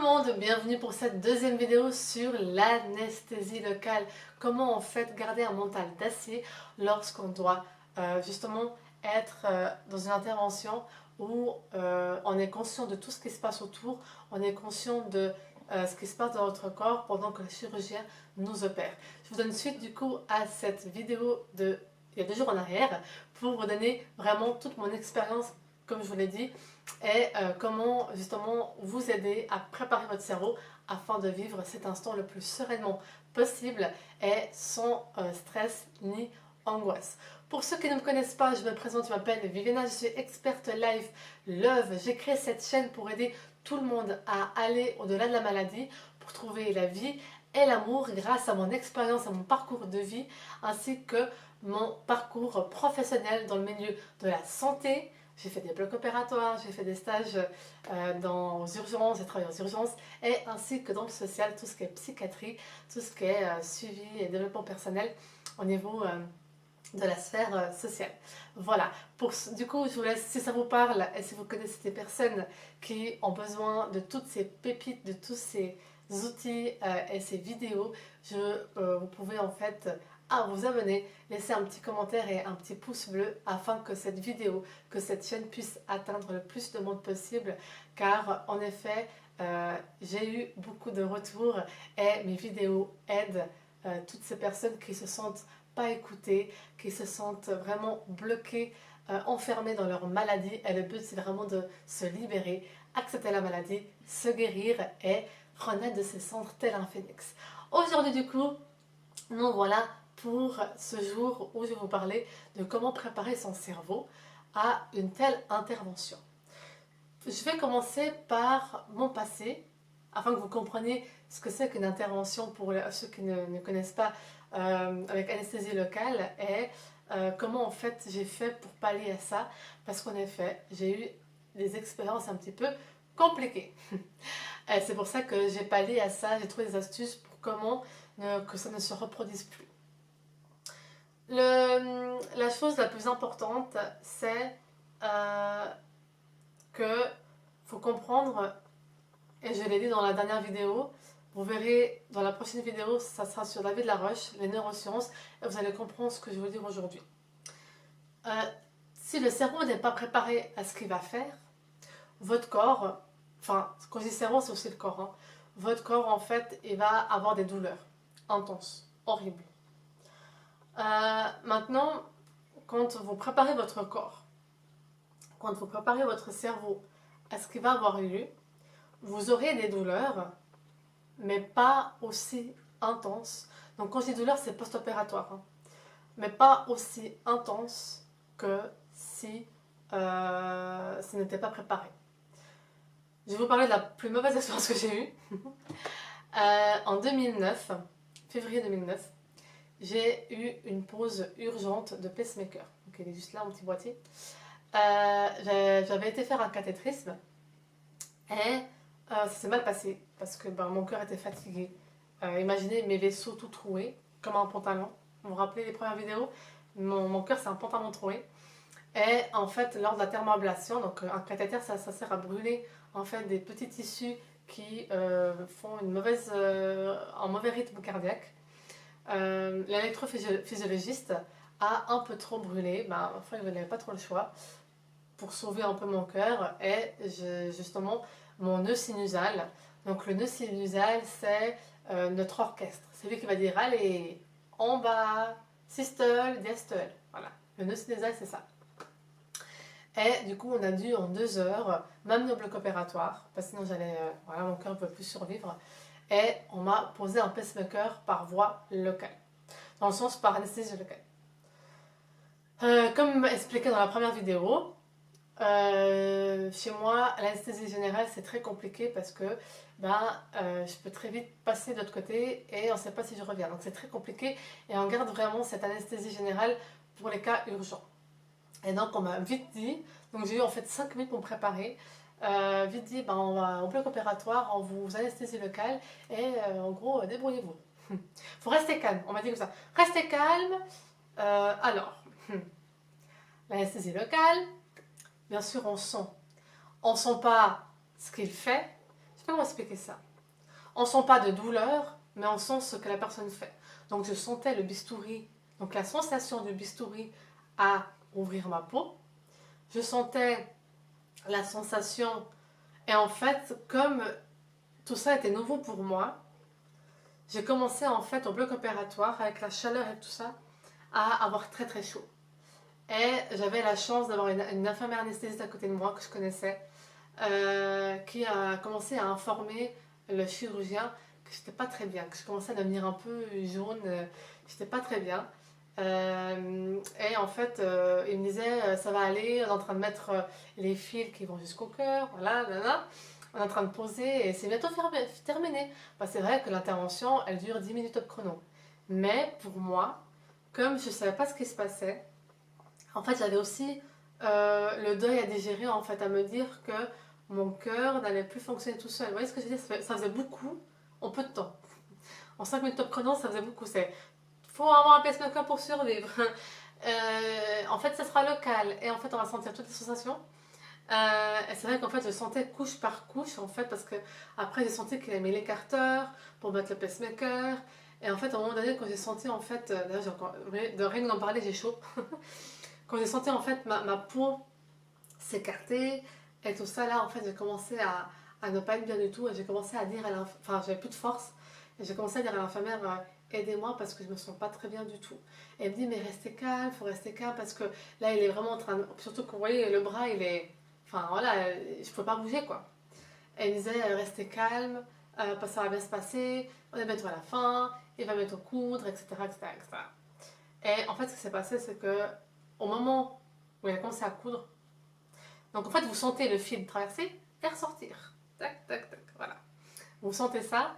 le monde, bienvenue pour cette deuxième vidéo sur l'anesthésie locale. Comment en fait garder un mental d'acier lorsqu'on doit justement être dans une intervention où on est conscient de tout ce qui se passe autour, on est conscient de ce qui se passe dans notre corps pendant que le chirurgien nous opère. Je vous donne suite du coup à cette vidéo il y a 2 jours en arrière pour vous donner vraiment toute mon expérience, comme je vous l'ai dit, et comment justement vous aider à préparer votre cerveau afin de vivre cet instant le plus sereinement possible et sans stress ni angoisse. Pour ceux qui ne me connaissent pas, je me présente, je m'appelle Viviana, je suis experte life love. J'ai créé cette chaîne pour aider tout le monde à aller au-delà de la maladie, pour trouver la vie et l'amour grâce à mon expérience, à mon parcours de vie, ainsi que mon parcours professionnel dans le milieu de la santé. J'ai fait des blocs opératoires, j'ai fait des stages dans les urgences, j'ai travaillé aux urgences, et ainsi que dans le social, tout ce qui est psychiatrie, tout ce qui est suivi et développement personnel au niveau de la sphère sociale. Voilà, du coup je vous laisse, si ça vous parle et si vous connaissez des personnes qui ont besoin de toutes ces pépites, de tous ces outils et ces vidéos, vous pouvez en fait vous abonner, laisser un petit commentaire et un petit pouce bleu afin que cette vidéo, que cette chaîne puisse atteindre le plus de monde possible, car en effet j'ai eu beaucoup de retours et mes vidéos aident toutes ces personnes qui se sentent pas écoutées, qui se sentent vraiment bloquées, enfermées dans leur maladie, et le but c'est vraiment de se libérer, accepter la maladie, se guérir et renaître de ses cendres tel un phénix. Aujourd'hui du coup, nous voilà pour ce jour où je vais vous parler de comment préparer son cerveau à une telle intervention. Je vais commencer par mon passé, afin que vous compreniez ce que c'est qu'une intervention pour ceux qui ne connaissent pas avec anesthésie locale, et comment en fait j'ai fait pour pallier à ça, parce qu'en effet j'ai eu des expériences un petit peu compliquées. C'est pour ça que j'ai pallié à ça, j'ai trouvé des astuces pour comment que ça ne se reproduise plus. La chose la plus importante, c'est que faut comprendre, et je l'ai dit dans la dernière vidéo, vous verrez dans la prochaine vidéo, ça sera sur David Laroche, les neurosciences, et vous allez comprendre ce que je veux dire aujourd'hui. Si le cerveau n'est pas préparé à ce qu'il va faire, votre corps, enfin, quand je dis cerveau, c'est aussi le corps, hein, votre corps, en fait, il va avoir des douleurs intenses, horribles. Maintenant, quand vous préparez votre corps, quand vous préparez votre cerveau à ce qui va avoir lieu, vous aurez des douleurs, mais pas aussi intenses. Donc quand je dis douleur, c'est post-opératoire, hein, mais pas aussi intense que si ça n'était pas préparé. Je vais vous parler de la plus mauvaise expérience que j'ai eue. En 2009, février 2009, j'ai eu une pause urgente de pacemaker. Donc il est juste là, mon petit boîtier. J'avais été faire un cathétrisme et ça s'est mal passé parce que mon cœur était fatigué. Imaginez mes vaisseaux tout troués, comme un pantalon. Vous vous rappelez les premières vidéos? Mon cœur, c'est un pantalon troué. Et en fait, lors de la thermoablation, donc un cathéter, ça sert à brûler en fait des petits tissus qui font un mauvais rythme cardiaque. L'électrophysiologiste a un peu trop brûlé, enfin il n'avait pas trop le choix pour sauver un peu mon cœur, et justement mon nœud sinusal. Donc le nœud sinusal, c'est notre orchestre, c'est lui qui va dire allez, en bas, systole, diastole, voilà, le nœud sinusal c'est ça. Et du coup on a dû en 2 heures m'amener au bloc opératoire, parce que sinon voilà, mon cœur ne peut plus survivre, et on m'a posé un pacemaker par voie locale, dans le sens par anesthésie locale. Comme expliqué dans la première vidéo, chez moi, l'anesthésie générale c'est très compliqué parce que je peux très vite passer de l'autre côté et on ne sait pas si je reviens. Donc c'est très compliqué et on garde vraiment cette anesthésie générale pour les cas urgents. Et donc on m'a vite dit, donc j'ai eu en fait 5 minutes pour me préparer, vite dit on va au bloc opératoire, on vous anesthésie locale et en gros débrouillez-vous. Faut rester calme, on m'a dit comme ça. Restez calme. Alors, l'anesthésie locale, bien sûr on sent. On ne sent pas ce qu'il fait. sais pas comment expliquer ça. On sent pas de douleur, mais on sent ce que la personne fait. Donc je sentais le bistouri, donc la sensation du bistouri à ouvrir ma peau. Je sentais la sensation, et en fait, comme tout ça était nouveau pour moi, j'ai commencé en fait au bloc opératoire avec la chaleur et tout ça à avoir très très chaud. Et j'avais la chance d'avoir une infirmière anesthésiste à côté de moi que je connaissais, qui a commencé à informer le chirurgien que j'étais pas très bien, que je commençais à devenir un peu jaune, j'étais pas très bien. Et en fait, il me disait ça va aller, on est en train de mettre les fils qui vont jusqu'au cœur, voilà, là, là. On est en train de poser et c'est bientôt terminé. Bah, c'est vrai que l'intervention, elle dure 10 minutes au chrono. Mais pour moi, comme je ne savais pas ce qui se passait, en fait, j'avais aussi le deuil à digérer, en fait, à me dire que mon cœur n'allait plus fonctionner tout seul. Vous voyez ce que je veux dire? Ça faisait beaucoup en peu de temps. En 5 minutes top chrono, ça faisait beaucoup. C'est faut avoir un pacemaker pour survivre. En fait, ça sera local et en fait, on va sentir toutes les sensations. Et c'est vrai qu'en fait, je sentais couche par couche, en fait, parce que après, j'ai senti qu'il a mis l'écarteur pour mettre le pacemaker. Et en fait, à un moment donné, quand j'ai senti, en fait, d'ailleurs, de rien d'en parler, j'ai chaud. Quand j'ai senti, en fait, ma peau s'écarter et tout ça, là, en fait, j'ai commencé à ne pas être bien du tout. Et j'ai commencé à dire à l'infirmière, enfin, j'avais plus de force. Et j'ai commencé à dire à l'infirmière, aidez-moi parce que je me sens pas très bien du tout. Et elle me dit, mais restez calme, faut rester calme parce que là, il est vraiment en train de. Surtout que vous voyez, le bras, il est. Enfin, voilà, je peux pas bouger, quoi. Et elle me disait, restez calme, parce que ça va bien se passer, on est bientôt à la fin, il va bientôt coudre, etc., etc., etc. Et en fait, ce qui s'est passé, c'est que au moment où il a commencé à coudre, donc en fait, vous sentez le fil traverser et ressortir. Tac, tac, tac, voilà. Vous sentez ça.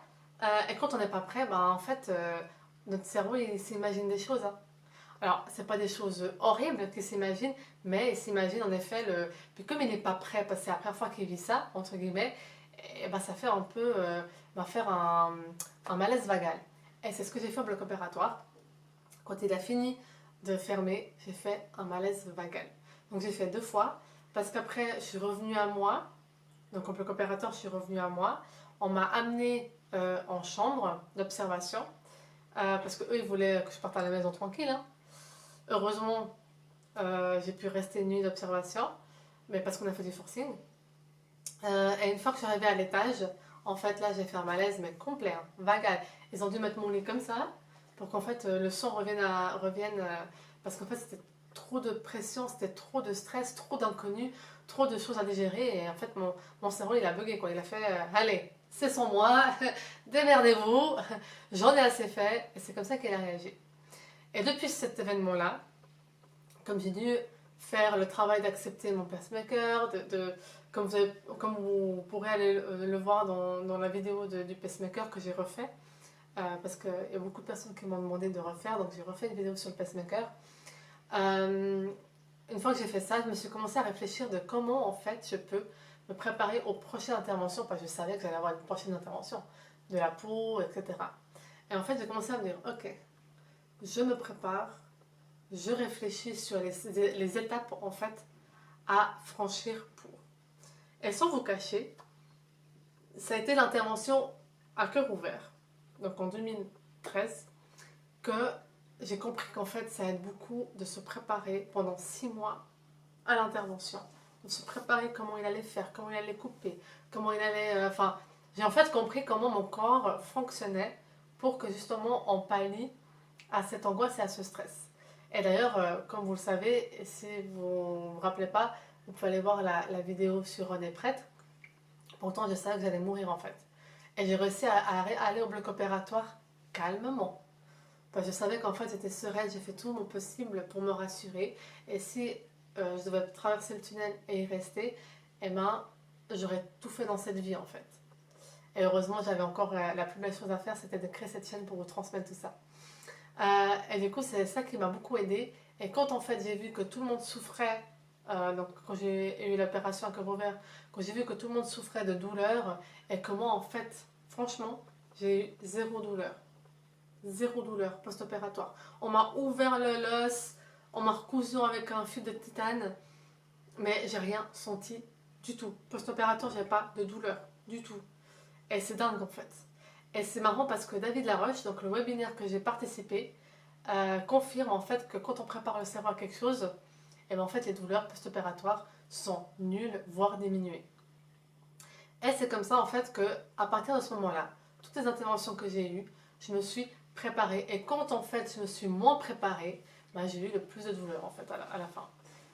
Et quand on n'est pas prêt, ben, en fait, notre cerveau, il s'imagine des choses. Hein. Alors, c'est pas des choses horribles qu'il s'imagine, mais il s'imagine en effet le. Puis comme il n'est pas prêt, parce que c'est la première fois qu'il vit ça, entre guillemets, et ben ça fait un peu faire un malaise vagal. Et c'est ce que j'ai fait au bloc opératoire. Quand il a fini de fermer, j'ai fait un malaise vagal. Donc j'ai fait 2 fois, parce qu'après je suis revenue à moi. Donc au bloc opératoire, je suis revenue à moi. On m'a amenée en chambre d'observation, parce qu'eux, ils voulaient que je parte à la maison tranquille. Hein. Heureusement, j'ai pu rester une nuit d'observation, mais parce qu'on a fait du forcing. Et une fois que je suis arrivée à l'étage, en fait, là, j'ai fait un malaise, mais complet, hein, vagal. Ils ont dû mettre mon lit comme ça, pour qu'en fait, le son revienne parce qu'en fait, c'était trop de pression, c'était trop de stress, trop d'inconnus, trop de choses à digérer. Et en fait, mon cerveau, il a bugué, quoi. Il a fait, allez, c'est sans moi, démerdez-vous, j'en ai assez fait. Et c'est comme ça qu'il a réagi. Et depuis cet événement-là, comme j'ai dû faire le travail d'accepter mon pacemaker, comme vous pourrez aller le voir dans la vidéo du pacemaker que j'ai refait, parce qu'il y a beaucoup de personnes qui m'ont demandé de refaire, donc j'ai refait une vidéo sur le pacemaker. Une fois que j'ai fait ça, je me suis commencé à réfléchir de comment en fait je peux me préparer aux prochaines interventions, parce que je savais que j'allais avoir une prochaine intervention, de la peau, etc. Et en fait, j'ai commencé à me dire, ok, je me prépare, je réfléchis sur les étapes en fait à franchir pour. Et sans vous cacher, ça a été l'intervention à cœur ouvert, donc en 2013, que j'ai compris qu'en fait ça aide beaucoup de se préparer pendant 6 mois à l'intervention, de se préparer comment il allait faire, comment il allait couper, comment il allait... Enfin, j'ai en fait compris comment mon corps fonctionnait pour que justement on pallie à cette angoisse et à ce stress. Et d'ailleurs, comme vous le savez, si vous ne vous rappelez pas, vous pouvez aller voir la vidéo sur On est prête. Pourtant, je savais que j'allais mourir en fait. Et j'ai réussi à aller au bloc opératoire calmement. Parce que je savais qu'en fait j'étais sereine, j'ai fait tout mon possible pour me rassurer. Et si je devais traverser le tunnel et y rester, eh ben, j'aurais tout fait dans cette vie en fait. Et heureusement, j'avais encore la plus belle chose à faire, c'était de créer cette chaîne pour vous transmettre tout ça. Et du coup, c'est ça qui m'a beaucoup aidée. Et quand en fait j'ai vu que tout le monde souffrait, donc quand j'ai eu l'opération à cœur ouvert, quand j'ai vu que tout le monde souffrait de douleur, et comment en fait, franchement, j'ai eu zéro douleur post-opératoire. On m'a ouvert l'os, on m'a recousu avec un fil de titane, mais j'ai rien senti du tout. Post-opératoire, j'ai pas de douleur du tout. Et c'est dingue en fait. Et c'est marrant parce que David Laroche, donc le webinaire que j'ai participé, confirme en fait que quand on prépare le cerveau à quelque chose, et bien en fait les douleurs post-opératoires sont nulles, voire diminuées. Et c'est comme ça en fait que à partir de ce moment-là, toutes les interventions que j'ai eues, je me suis préparée. Et quand en fait je me suis moins préparée, ben, j'ai eu le plus de douleurs en fait à la fin.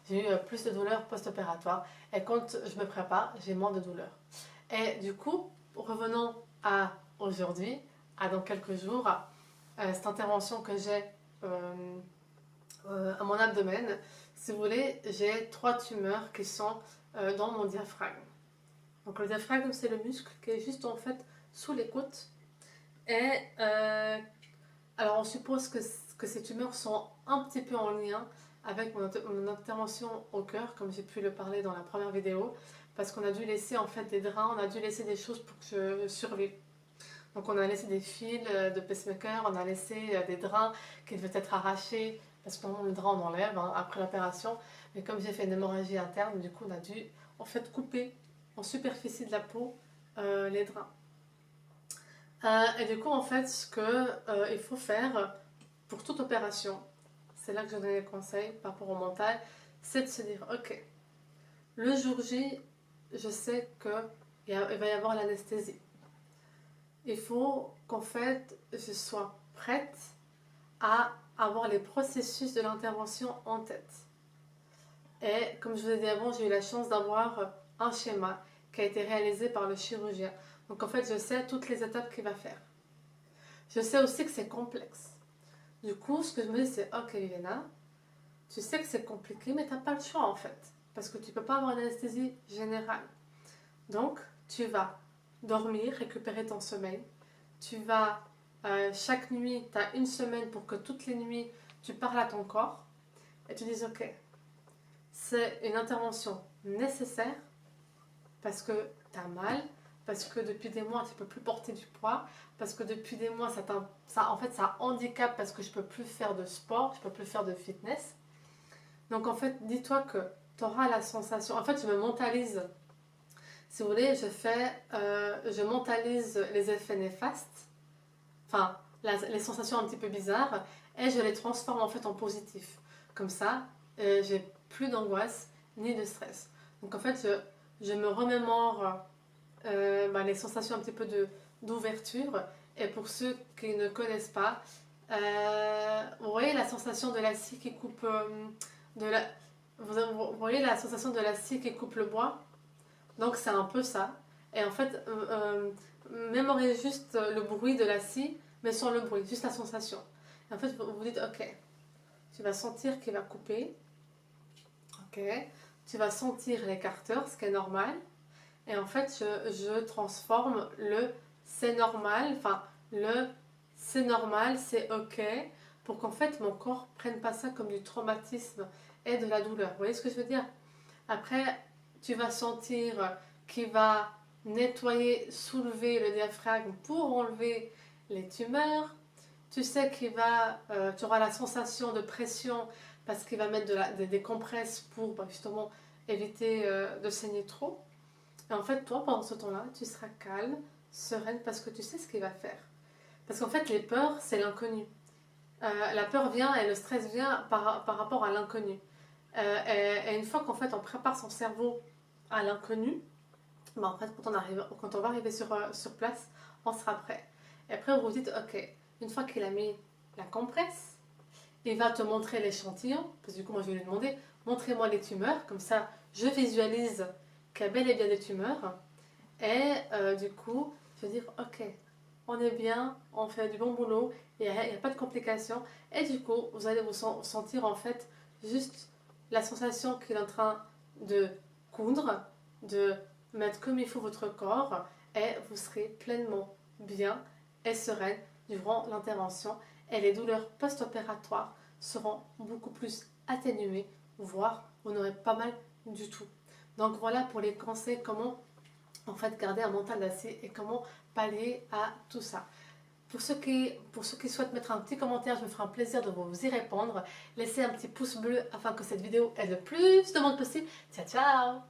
J'ai eu plus de douleurs post-opératoires. Et quand je me prépare, j'ai moins de douleurs. Et du coup, revenons à aujourd'hui, à dans quelques jours, cette intervention que j'ai à mon abdomen. Si vous voulez, j'ai 3 tumeurs qui sont dans mon diaphragme. Donc le diaphragme, c'est le muscle qui est juste en fait sous les côtes. Et alors on suppose que ces tumeurs sont un petit peu en lien avec mon intervention au cœur, comme j'ai pu le parler dans la première vidéo, parce qu'on a dû laisser en fait des drains, on a dû laisser des choses pour que je survive. Donc on a laissé des fils de pacemaker, on a laissé des drains qui devaient être arrachés, parce que normalement le drap on enlève après l'opération, mais comme j'ai fait une hémorragie interne, du coup on a dû en fait couper en superficie de la peau les drains. Et du coup en fait ce que il faut faire pour toute opération, c'est là que je donne les conseils par rapport au mental, c'est de se dire ok, le jour J, je sais qu'il va y avoir l'anesthésie. Il faut qu'en fait je sois prête à avoir les processus de l'intervention en tête. Et comme je vous ai dit avant, j'ai eu la chance d'avoir un schéma qui a été réalisé par le chirurgien. Donc en fait, je sais toutes les étapes qu'il va faire. Je sais aussi que c'est complexe. Du coup, ce que je me dis, c'est ok, Elena, tu sais que c'est compliqué, mais tu n'as pas le choix en fait. Parce que tu ne peux pas avoir une anesthésie générale. Donc, tu vas dormir, récupérer ton sommeil. Tu vas, chaque nuit, tu as une semaine pour que toutes les nuits, tu parles à ton corps. Et tu dis, ok, c'est une intervention nécessaire parce que tu as mal, parce que depuis des mois, tu ne peux plus porter du poids, parce que depuis des mois, en fait, ça handicape parce que je ne peux plus faire de sport, je ne peux plus faire de fitness. Donc, en fait, dis-toi que tu auras la sensation... En fait, je me mentalise. Si vous voulez, je mentalise les effets néfastes, enfin, les sensations un petit peu bizarres, et je les transforme en fait en positif. Comme ça, j'ai plus d'angoisse ni de stress. Donc en fait, je me remémore les sensations un petit peu d'ouverture. Et pour ceux qui ne connaissent pas, vous voyez la sensation de la scie qui coupe de la, vous voyez la sensation de la scie qui coupe le bois. Donc c'est un peu ça. Et en fait, mémorisez juste le bruit de la scie, mais sans le bruit, juste la sensation. Et en fait, vous vous dites, ok, tu vas sentir qu'il va couper. Ok. Tu vas sentir l'écarteur, ce qui est normal. Et en fait, je transforme le c'est normal, enfin, le c'est normal, c'est ok, pour qu'en fait mon corps prenne pas ça comme du traumatisme et de la douleur. Vous voyez ce que je veux dire? Après, tu vas sentir qu'il va nettoyer, soulever le diaphragme pour enlever les tumeurs. Tu sais tu auras la sensation de pression parce qu'il va mettre des compresses pour justement éviter de saigner trop. Et en fait, toi, pendant ce temps-là, tu seras calme, sereine parce que tu sais ce qu'il va faire. Parce qu'en fait, les peurs, c'est l'inconnu. La peur vient et le stress vient par rapport à l'inconnu. Et une fois qu'en fait on prépare son cerveau à l'inconnu, en fait quand on va arriver sur place, on sera prêt. Et après vous vous dites, ok, une fois qu'il a mis la compresse, il va te montrer l'échantillon, parce que du coup moi je vais lui demander, montrez-moi les tumeurs, comme ça je visualise qu'il y a bel et bien des tumeurs. Et du coup, je vais dire, ok, on est bien, on fait du bon boulot, il n'y a pas de complications. Et du coup, vous allez vous sentir en fait juste la sensation qu'il est en train de coudre, de mettre comme il faut votre corps, et vous serez pleinement bien et sereine durant l'intervention. Et les douleurs post-opératoires seront beaucoup plus atténuées, voire vous n'aurez pas mal du tout. Donc voilà pour les conseils, comment en fait garder un mental d'acier et comment pallier à tout ça. Pour ceux qui souhaitent mettre un petit commentaire, je me ferai un plaisir de vous y répondre. Laissez un petit pouce bleu afin que cette vidéo aide le plus de monde possible. Ciao ciao!